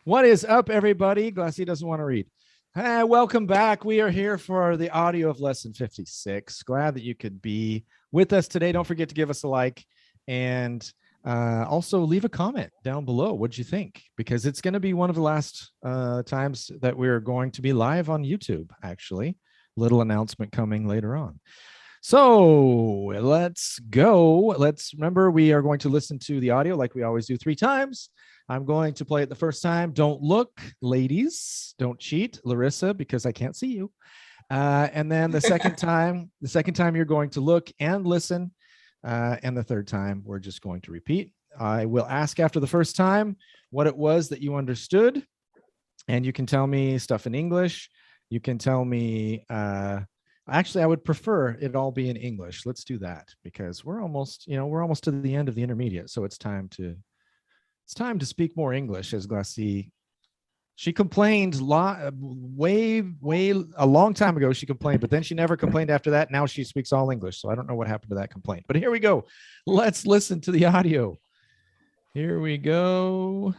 What is up, everybody? Glassy doesn't want to read. Welcome back. We are here for the audio of lesson 56. Glad that you could be with us today. Don't forget to give us a like and also leave a comment down below. What'd you think? Because it's going to be one of the last times that we're going to be live on YouTube, actually. Little announcement coming later on. So let's go. Let's remember we are going to listen to the audio like we always do 3 times. I'm going to play it the first time. Don't look, ladies. Don't cheat, Larissa, because I can't see you. And then the second time, you're going to look and listen. And the third time, we're just going to repeat. I will ask after the first time what it was that you understood. And you can tell me stuff in English. You can tell me, actually, I would prefer it all be in English. Let's do that because we're almost to the end of the intermediate. So it's time to speak more English, as Glassy. She complained way a long time ago. She complained, but then she never complained after that. Now she speaks all English. So I don't know what happened to that complaint. But here we go. Let's listen to the audio. Here we go.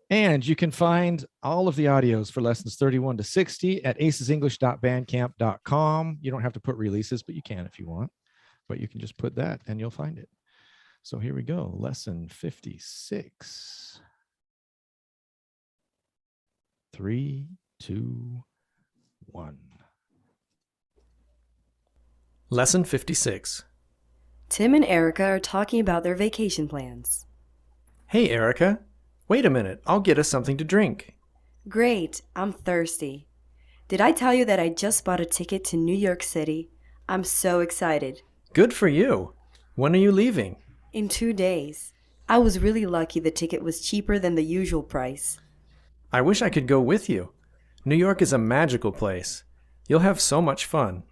And you can find all of the audios for lessons 31 to 60 at acesenglish.bandcamp.com. You don't have to put releases, but you can if you want. But you can just put that and you'll find it. So here we go, lesson 56. 3, 2, 1. Lesson 56. Tim and Erica are talking about their vacation plans. Hey, Erica. Wait a minute. I'll get us something to drink. Great. I'm thirsty. Did I tell you that I just bought a ticket to New York City? I'm so excited. Good for you. When are you leaving? In 2 days. I was really lucky the ticket was cheaper than the usual price. I wish I could go with you. New York is a magical place. You'll have so much fun.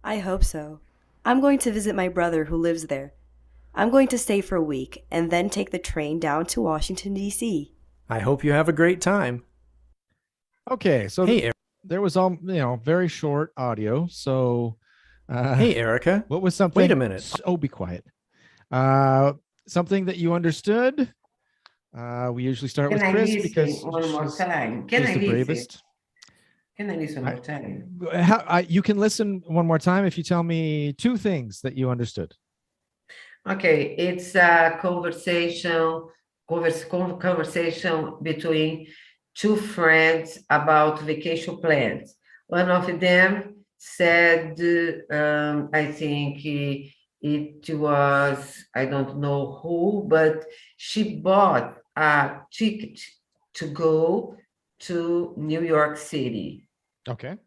I hope so. I'm going to visit my brother who lives there. I'm going to stay for a week and then take the train down to Washington, D.C. I hope you have a great time. Okay, so hey, there was all, very short audio. So hey, Erica. What was something? Wait a minute. Oh, be quiet. Something that you understood. We usually start with Chris because one more time. She's the bravest. Can I listen one more time? You can listen one more time if you tell me 2 things that you understood. Okay, it's a conversation between 2 friends about vacation plans. One of them said, I think it was, I don't know who, but she bought a ticket to go to New York City. Okay.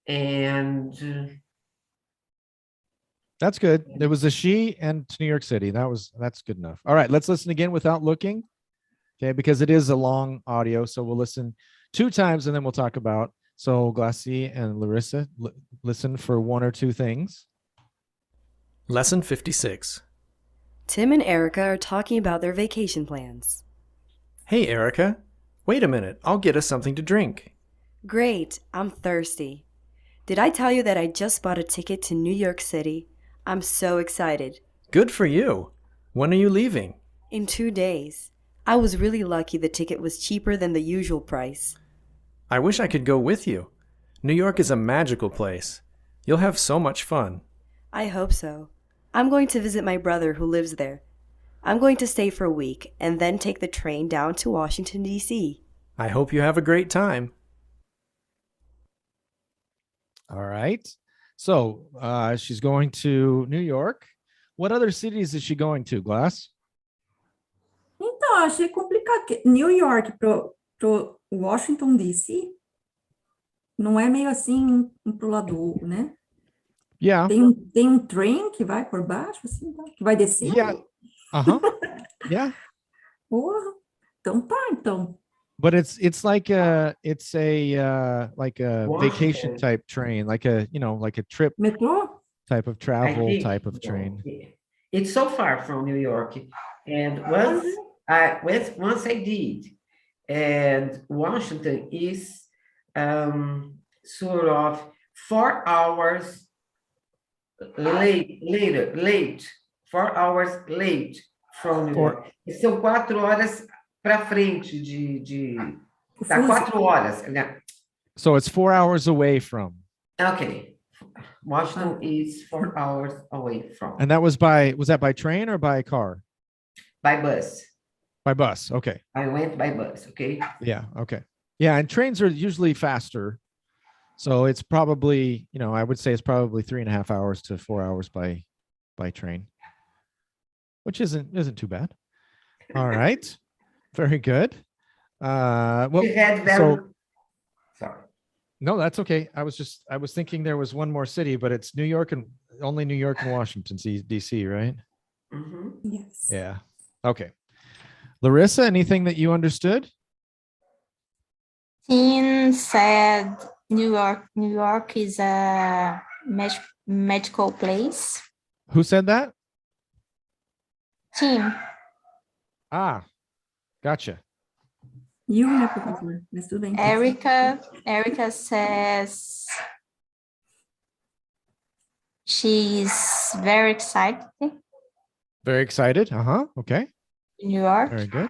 And that's good. There was a she and New York City. That's good enough. All right, let's listen again without looking. Okay, because it is a long audio, so we'll listen 2 times and then we'll talk about. So Glassy and Larissa, listen for 1 or 2 things. Lesson 56. Tim and Erica are talking about their vacation plans. Hey, Erica. Wait a minute. I'll get us something to drink. Great. I'm thirsty. Did I tell you that I just bought a ticket to New York City? I'm so excited. Good for you. When are you leaving? In 2 days. I was really lucky the ticket was cheaper than the usual price. I wish I could go with you. New York is a magical place. You'll have so much fun. I hope so. I'm going to visit my brother who lives there. I'm going to stay for a week and then take the train down to Washington, D.C. I hope you have a great time. All right. So she's going to New York. What other cities is she going to, Glass? Então, achei complicado. New York pro Washington, D.C. Não é meio assim pro lado, né? Yeah. Tem trem que vai por baixo, assim, que vai descer? Yeah. Yeah. Porra. Então tá, então. But it's like a vacation type train, like a trip Metrô? type of travel type of train. It's so far from New York. And once I did, and Washington is sort of 4 hours late, 4 hours late from New York. São 4 horas para frente Tá Fuso. 4 horas. Né? So it's 4 hours away from. Okay. Washington is 4 hours away from. And that was that by train or by car? By bus. By bus. Okay. I went by bus, okay? Yeah. Okay. Yeah. And trains are usually faster. So it's probably, I would say it's probably 3.5 hours to 4 hours by train, which isn't too bad. All right. Very good. Well, We had them. so Sorry. no, that's okay. I was thinking there was one more city, but it's New York and only New York and Washington, DC, right? Mhm. Yes. Yeah. Okay. Larissa, anything that you understood? Tim said New York is a magical place. Who said that? Tim, Ah, gotcha. You, né, professor? Mas tudo bem. Erica says she's very excited Very excited. Uh-huh. Okay. in New York. Very good.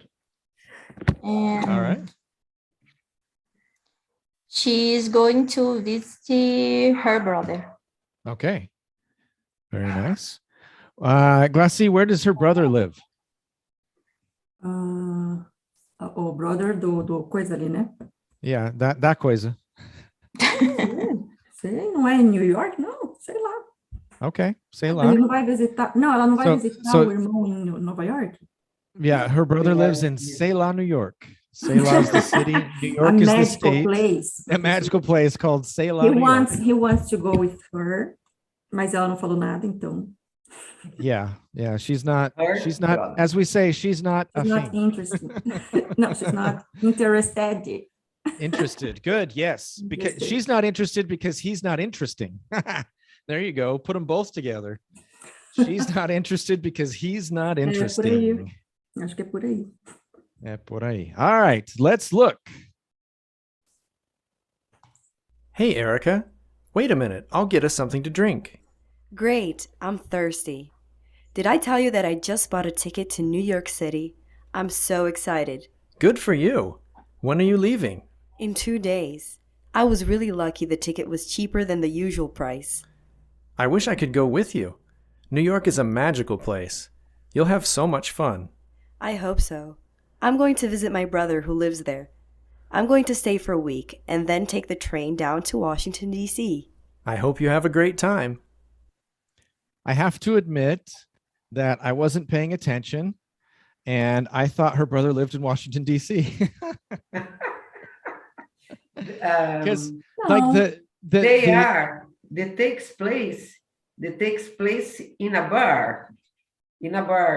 And All right. she's going to visit her brother. Okay. Very nice. Glassy, where does her brother live? O brother do coisa ali, né? Yeah, that coisa. Sei, não é em New York? Não, sei lá. Okay. Say lá. Ele não vai visitar. Não, ela não vai So- visitar so- o irmão em Nova York? Yeah, her brother lives in Selah, New York. Selah is the city. New York A is the magical state. place. A magical place called Selah, He New York. wants to go with her, mas ela não falou nada, então. Yeah. She's not, Her brother. as we say, she's not a She's not thing. interested. No, she's not interested. Interested. Good. Yes. Because Interested. she's not interested because he's not interesting. There you go. Put them both together. She's not interested because he's not por aí. interesting. Acho que é por aí. É por aí. All right. Let's look. Hey, Erica. Wait a minute. I'll get us something to drink. Great, I'm thirsty. Did I tell you that I just bought a ticket to New York City? I'm so excited. Good for you. When are you leaving? In 2 days. I was really lucky the ticket was cheaper than the usual price. I wish I could go with you. New York is a magical place. You'll have so much fun. I hope so. I'm going to visit my brother who lives there. I'm going to stay for a week and then take the train down to Washington, D.C. I hope you have a great time. I have to admit that I wasn't paying attention and I thought her brother lived in Washington, D.C. Because like No. That takes place in a bar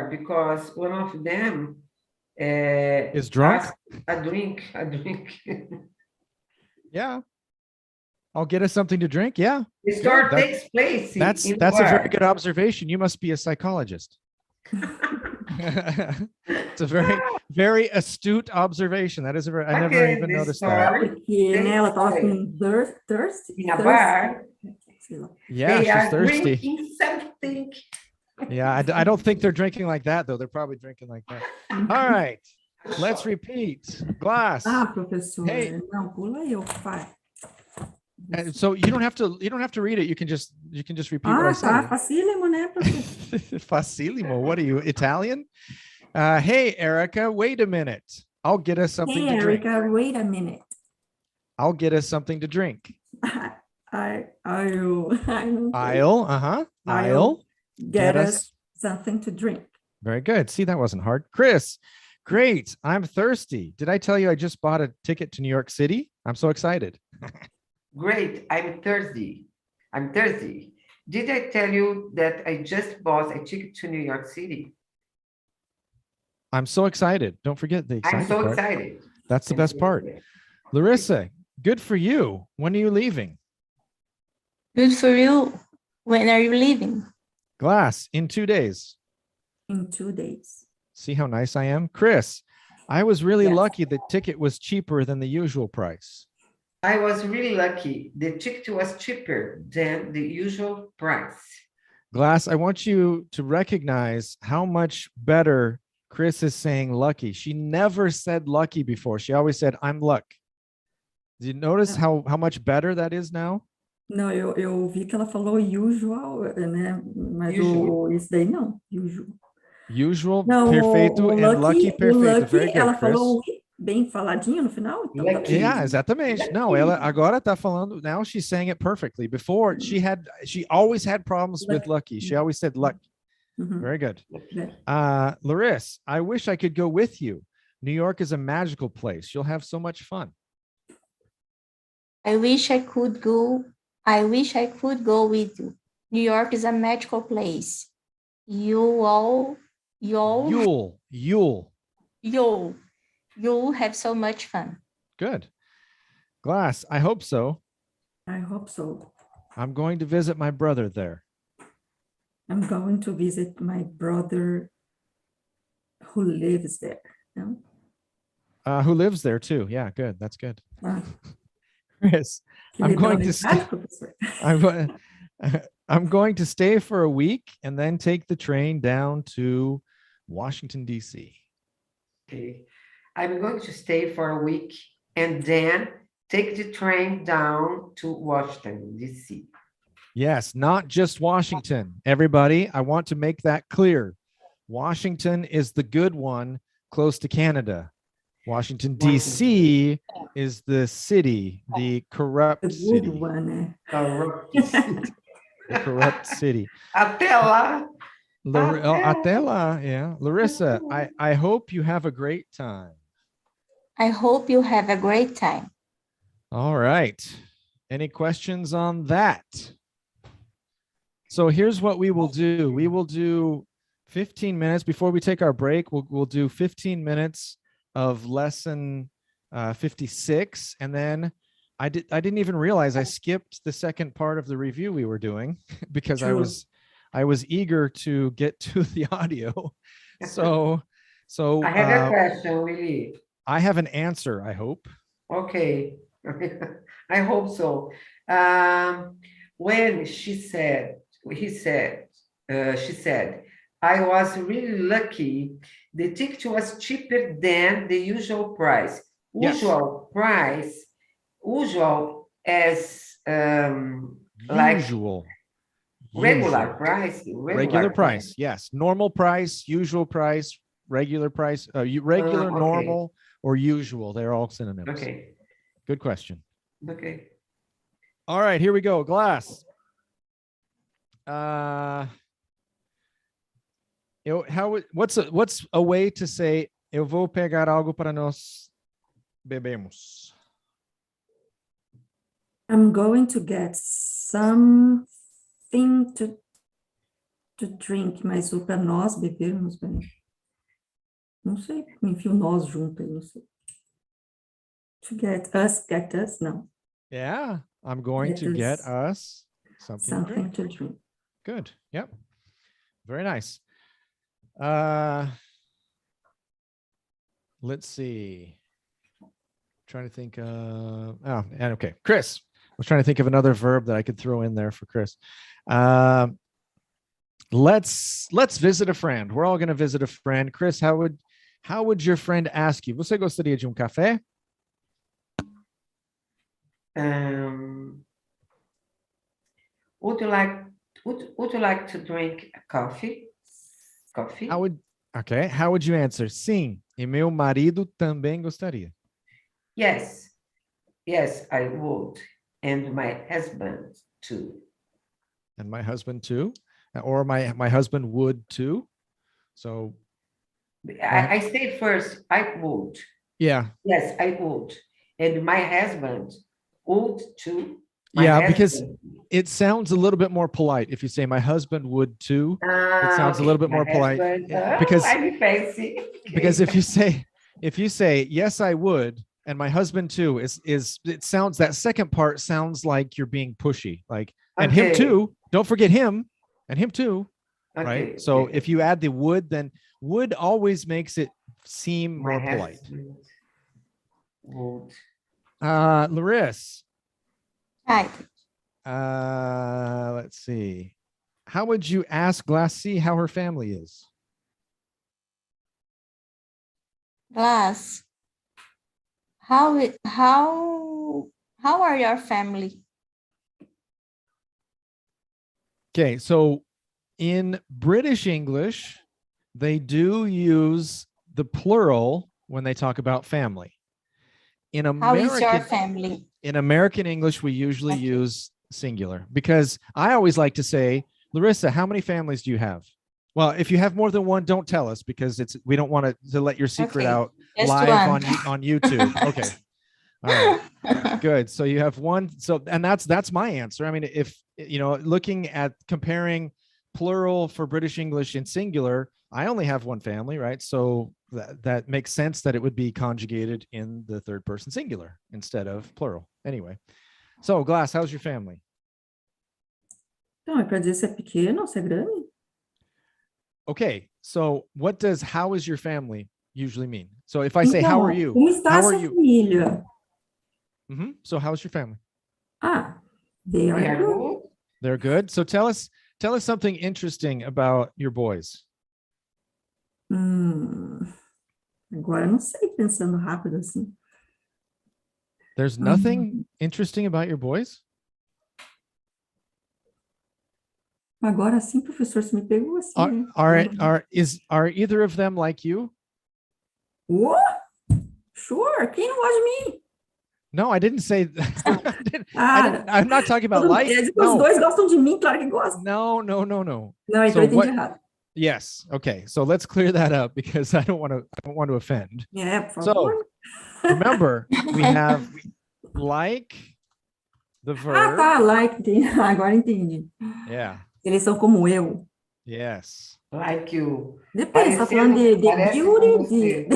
because one of them is drunk. asked a drink. Yeah. I'll get us something to drink. Yeah. The story That- takes place That's in a a very bar. good observation. You must be a psychologist. It's a very, very astute observation. That is I never Okay, even this noticed that. story Porque, né, ela tava com thirst. in a bar. Sei lá. Yeah, They she's are thirsty. drinking something. Yeah, I don't think they're drinking like that though. They're probably drinking like that. All right, let's repeat. Glass. Ah, professor. Hey. Não, pula aí, vai. And so you don't have to read it. You can just repeat what I Ah, tá. said. Facílimo, né, professor? Facilimo. What are you, Italian? Hey, Erica, wait a minute. I'll get us something Hey, to drink. Erica, wait a minute. I'll get us something to drink. I'll get us something to drink. Very good. See, that wasn't hard. Chris, great. I'm thirsty. Did I tell you I just bought a ticket to New York City? I'm so excited. Great, I'm thirsty. Did I tell you that I just bought a ticket to New York City? I'm so excited. Don't forget the I'm excited so part. excited. That's the best part. Larissa, good for you. When are you leaving? Good for you. When are you leaving? Glass, in 2 days. In 2 days. See how nice I am? Chris, I was really Yes. lucky the ticket was cheaper than the usual price. I was really lucky. The ticket was cheaper than the usual price. Glass, I want you to recognize how much better Chris is saying lucky. She never said lucky before. She always said, I'm luck. Did you notice how much better that is now? Não, eu vi que ela falou usual, né? Mas Usual. isso daí não, usual. Usual, Não, perfeito, and lucky, perfeito. Very good, ela Chris. falou bem faladinho no final. Então tá Lucky. bem. Yeah, exatamente. No, ela agora tá falando. Now she's saying it perfectly. Before she always had problems with lucky. She always said luck. Uhum. Very good. É. Larissa, I wish I could go with you. New York is a magical place. You'll have so much fun. I wish I could go. I wish I could go with you. New York is a magical place. You'll have so much fun. Good. Glass, I hope so. I hope so. I'm going to visit my brother there. I'm going to visit my brother who lives there. No? Who lives there too. Yeah, good. That's good. Ah, Chris, que I'm legal, going né? to stay. Professor. I'm going to stay for a week and then take the train down to Washington, D.C. Okay. I'm going to stay for a week and then take the train down to Washington, D.C. Yes, not just Washington. Everybody, I want to make that clear. Washington is the good one close to Canada. Washington, D.C. is the city, the corrupt The good city. one, né? The corrupt city. Até lá. Até lá, yeah. Larissa, I hope you have a great time. I hope you have a great time. All right. Any questions on that? So here's what we will do. We will do 15 minutes before we take our break. We'll do 15 minutes of lesson 56. And then I didn't even realize I skipped the second part of the review we were doing because True. I was eager to get to the audio. So I have a question, Willy. I have an answer, I hope. Okay. I hope so. When she said, she said, I was really lucky. The ticket was cheaper than the usual price. Yes. Usual as like Usual. regular price. Regular price. Yes. Normal price, usual price, regular price, regular, okay. normal, or usual. They're all synonyms. Okay. Good question. Okay. All right, here we go. Glass. What's a way to say eu vou pegar algo para nós bebemos? I'm going to get something to drink, mas o para nós bebermos, bem. Não sei, enfio nós junto, eu não sei. To get us, não. Yeah, I'm going to get us something to drink. Good. Yep. Very nice. Let's see. Trying to think okay. Chris. I was trying to think of another verb that I could throw in there for Chris. Let's visit a friend. We're all going to visit a friend. Chris, how would your friend ask you? Você gostaria de café? Would you like to drink coffee? Coffee? How would you answer? Sim, e meu marido também gostaria. Yes, I would, and my husband too. And my husband too, or my husband would too. So I say first, I would. Yeah. Yes, I would, and my husband would too. Because it sounds a little bit more polite if you say my husband would too. It sounds a little bit more polite because I'm fancy. Because if you say yes I would and my husband too it sounds, that second part sounds like you're being pushy, like and him too, don't forget him and him too, right? So if you add the would, then would always makes it seem more polite. Would. Larissa. Hi. Let's see. How would you ask Glassy how her family is? Glass, how are your family? Okay, so in British English, they do use the plural when they talk about family. In How is your American, family? in American English, we usually Okay. use singular because I always like to say, Larissa, how many families do you have? Well, if you have more than one, don't tell us because we don't want to let your secret Okay, out just live one. on YouTube. Okay. All right. Good. So you have one. So, and that's my answer. I mean, if, looking at comparing plural for British English and singular, I only have one family, right? So that makes sense that it would be conjugated in the third person singular instead of plural. Anyway. So Glass, how's your family? Então, é para dizer se é pequeno ou se é grande? Okay. So what does how is your family usually mean? So if I say, how are you? Como está How are sua you? família? So how's your family? They They are are good. good. They're good. So tell us something interesting about your boys. Agora não sei, pensando rápido assim. There's nothing interesting about your boys? Agora sim, professor, você me pegou assim, né? Are either of them like you? What? Sure, quem não gosta de mim? No, I didn't say that. I'm not talking about like. Os No. dois gostam de mim, claro que gostam. No. Não, então So eu entendi errado. Yes. Okay. So let's clear that up because I don't want to offend. É, por So favor. remember, we have like the verb. Tá, like. Agora entendi. Yeah. Eles são como eu. Yes. Like you. Depende, você tá falando de Parece beauty, com você.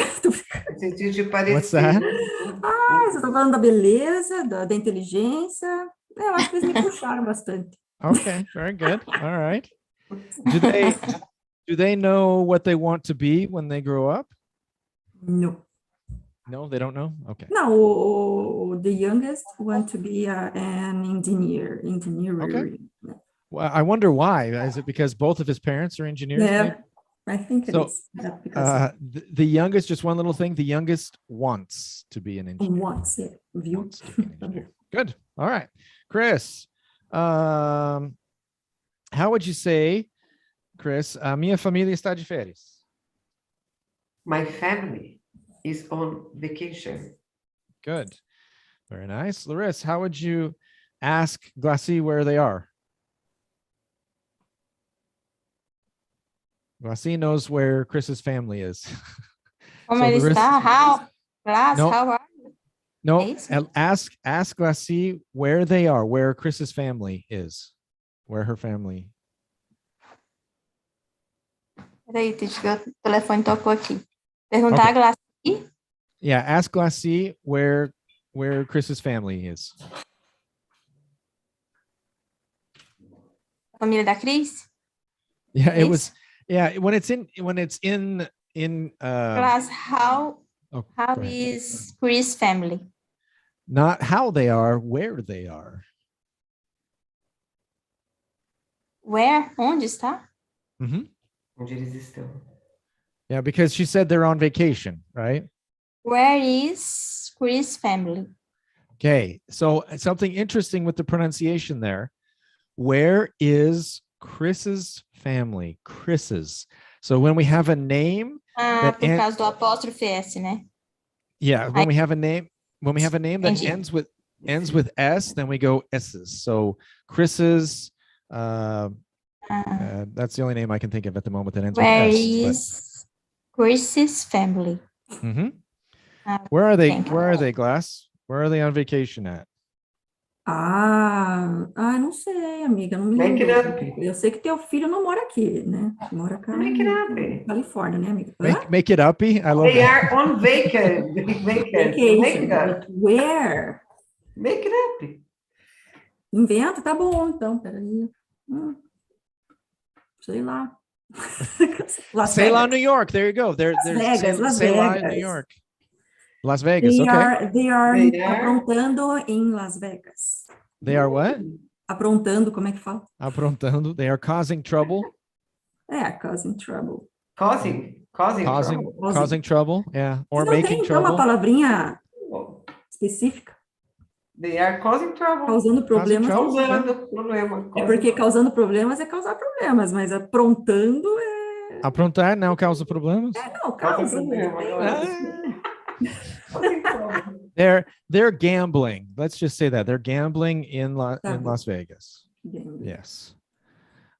No sentido de parecer. What's that? Você tá falando da beleza, da inteligência. Eu acho que eles me puxaram bastante. Okay. Very good. All right. Do they know what they want to be when they grow up? No. No, they don't know. Okay. No, the youngest want to be an engineer. Okay. Well, I wonder why. Is it because both of his parents are engineers? Yeah, maybe? I think it So, is. Because the youngest, just one little thing. The youngest wants to be an engineer. once, yeah. Viu? Wants to be an engineer. Good. All right, Chris. How would you say, Chris? Minha família está de férias. My family is on vacation. Good. Very nice. Larissa, how would you ask Glassy where they are? Glassy knows where Chris's family is. Como So ele Larissa- está? Glass, No. how are you? No, Yes. ask Glassy where they are, where Chris's family is, where her family. Peraí, deixa que o telefone tocou aqui. Perguntar Okay. a Glass. Yeah, ask Glassy where Chris's family is. Família da Cris? Yeah, it Yes. was. Yeah, when it's in. Glass, how Oh, go ahead. is Chris' family? Not how they are, where they are. Where? Onde está? Onde eles estão. Yeah, because she said they're on vacation, right? Where is Chris' family? Okay, so something interesting with the pronunciation there. Where is Chris's family? Chris's. So when we have a name, Por causa do apóstrofe S, né? yeah, when we have a name that Entendi. ends with S, then we go S's. So Chris's. That's the only name I can think of at the moment that ends Where with S. is Chris's family? Where are they? Thank you. Where are they, Glass? Where are they on vacation at? Não sei, amiga, não me Make it lembro. up. Eu sei que teu filho não mora aqui, né? Mora cá Make it na up. Califórnia, né, amiga? Hã? Make it uppy. I love They that. are on vacation. Make Vacation, it up. but where? Make it up. Inventa, tá bom, então, peraí. Sei lá. Las Say La, Vegas. New York. There you go. There's Vegas, Las Say La in New Vegas. York. Las Vegas. They Okay. are They are- aprontando em Las Vegas. They are what? Aprontando, como é que fala? Aprontando. They are causing trouble. Causing trouble. Causing Causing Causing trouble. causing trouble, yeah, or Mas não making tem então uma trouble. palavrinha específica? They are causing trouble. Causando problemas. trouble. Causando problema. É porque causando problemas é causar problemas, mas aprontando é. Aprontar não causa problemas. Não, Causa causa, mas problema. Causing trouble. They're gambling. Let's just say that they're gambling in Tá in bom. Las Vegas. Bem, Yes.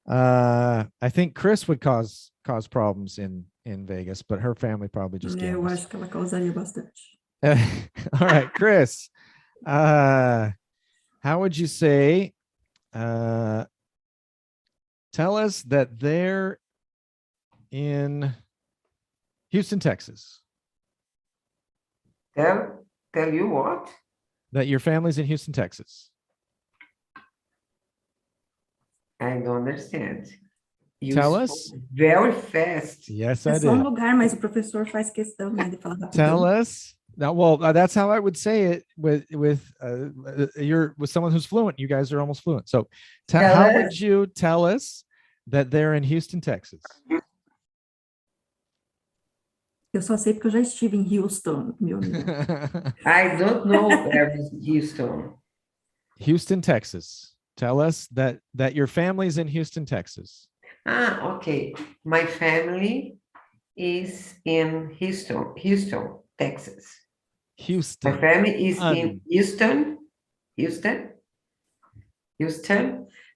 I think Chris would cause problems in Vegas, but her family probably just eu gambles. acho que ela causaria bastante. All right, Chris. How would you say? Tell us that they're in Houston, Texas. Tell you what? That your family's in Houston, Texas. I don't understand. You Tell spoke us. very fast. Yes, É I só um did. lugar, mas o professor faz questão, né, de falar Tell rapidão. us. Now, well, that's how I would say it with you're with someone who's fluent. You guys are almost fluent. So, Tell how us. would you tell us that they're in Houston, Texas? Eu só sei porque eu já estive em Houston, meu amigo. I don't know where is Houston. Houston, Texas. Tell us that your family's in Houston, Texas. Okay. My family is in Houston, Texas. Houston. My family is in Houston.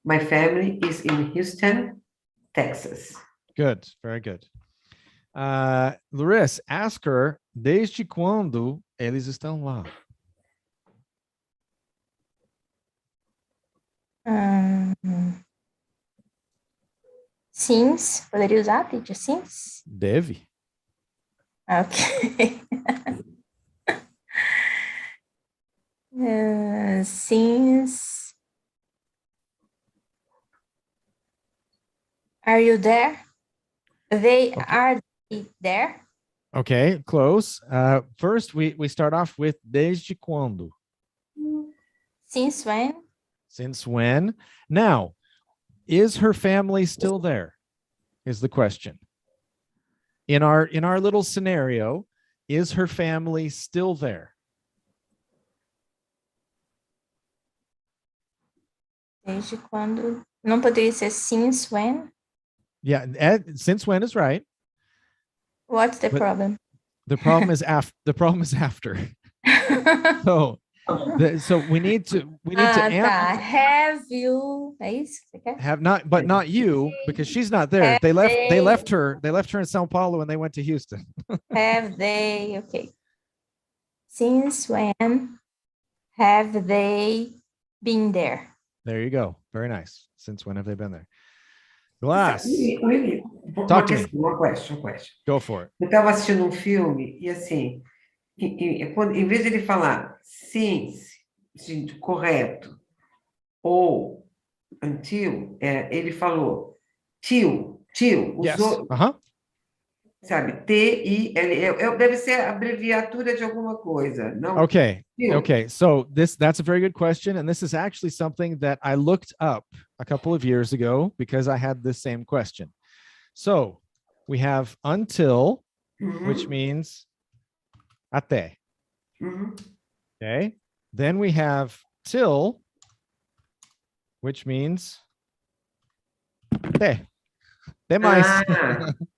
My family is in Houston, Texas. Good. Very good. Larissa, ask her desde quando eles estão lá. Since, poderia usar, teacher? Since? Deve. Ok. Since. Are you there? They are there? Okay, close. First, we start off with desde quando. Since when? Since when? Now, is her family still there? Is the question. In our little scenario, is her family still there? Desde quando? Não poderia ser since when? Yeah, since when is right. What's the But- problem? The problem is after. So we need to Tá. Have you? É isso que você quer? have not you, because she's not there. Have They left they- her in Sao Paulo and they went to Houston. Have they? Okay. Since when have they been there? There you go. Very nice. Since when have they been there? Glass. Willy, Talk to me. uma question. Go for it. Eu estava assistindo um filme e assim, em vez de ele falar since, assim, correto, ou until, ele falou till, Yes. usou, sabe, T-I-L, deve ser abreviatura de alguma coisa, não? Okay. Till. Okay. So that's a very good question. And this is actually something that I looked up a couple of years ago because I had this same question. So we have until, which means até. Okay. Then we have till, which means até. Até mais.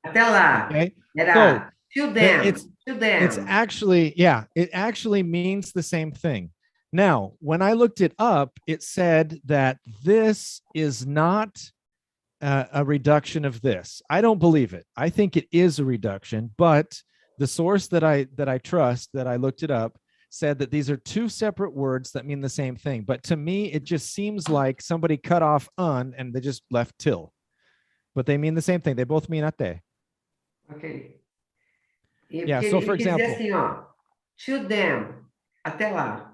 Até lá. Okay. Era till them. It's actually, it actually means the same thing. Now, when I looked it up, it said that this is not a reduction of this. I don't believe it. I think it is a reduction, but the source that I trust, that I looked it up, said that these are two separate words that mean the same thing. But to me, it just seems like somebody cut off un and they just left till. But they mean the same thing. They both mean até. Ok. Yeah, so for example, assim, ó, to them, até lá.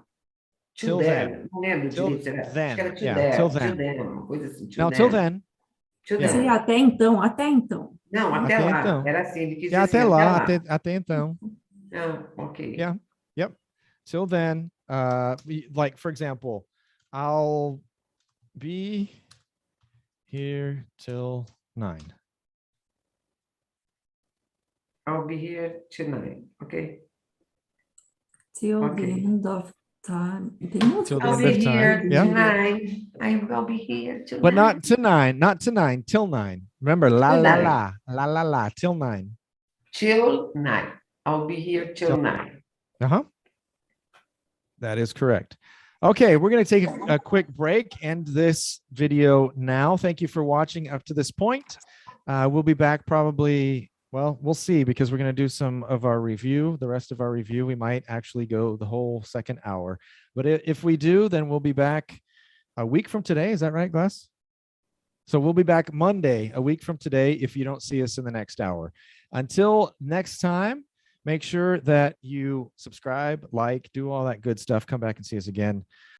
Till then. Não lembro Till direito. Acho que era then. to Yeah, them, till to then. them, uma coisa assim. Now, till then. To Yeah. them. Seria até então, até então. Não, até Até lá. então. Era assim, ele quis dizer Yeah, até assim, lá, até lá. até então. Ok. Yeah. Yep. Till then, like for example, I'll be here till 9. I'll be here till 9. Okay. Till the Okay. end of time. Tem uma Till the I'll end be of time. here Yeah. till 9. I'll be here till But 9. not to 9, not to 9, till 9. Remember, la Till la 9. la, till 9. Till 9. I'll be here till 9. Uh-huh. That is correct. Okay, we're going to take a quick break, end this video now. Thank you for watching up to this point. We'll be back probably, well, we'll see, because we're going to do some of our review, the rest of our review. We might actually go the whole second hour. But if we do, then we'll be back a week from today. Is that right, Glass? So we'll be back Monday, a week from today, if you don't see us in the next hour. Until next time, make sure that you subscribe, like, do all that good stuff. Come back and see us again.